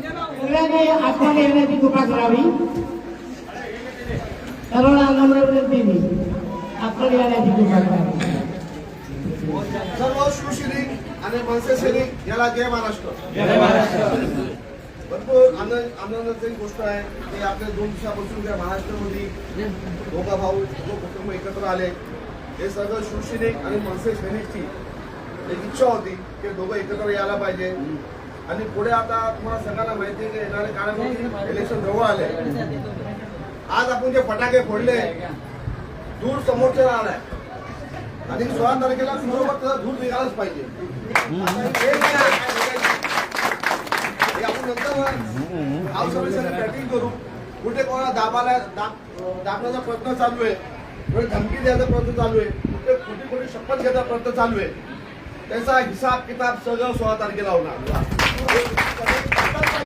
सगळ्यांनी आत्मा निर्णयाची कृपा करावी. सर्वांना नम्र विनंती मी आत्मा निर्णयाची कृपा करावी. सर्व शिवसैनिक आणि मनसे सैनिक याला जय महाराष्ट्र. भरपूर आनंदाची गोष्ट आहे की आपल्या 2 दिवसापासून त्या महाराष्ट्रामध्ये दोघा भाऊ दोघं कुटुंब एकत्र आले. हे सर्व शिवसैनिक आणि मनसे सैनिकची एक इच्छा होती की दोघं एकत्र यायला पाहिजे. आणि पुढे आता तुम्हाला सगळ्यांना माहिती आहे की येणाऱ्या काळामध्ये इलेक्शन जवळ आले. आज आपण जे फटाके फोडले दूर समोरच्या आलाय आणि 16 तारखेला बरोबर त्याचा दूर निघालाच पाहिजे. आपण नंतर बॅटिंग करू. कुठे कोणाला दाबण्याचा प्रयत्न चालू आहे, कुठे धमकी द्यायचा प्रयत्न चालू आहे, कुठे खोटी खोटी शपथ घ्यायचा प्रयत्न चालू आहे. त्याचा हिसाब किताब सगळं 16 तारखेला होणार.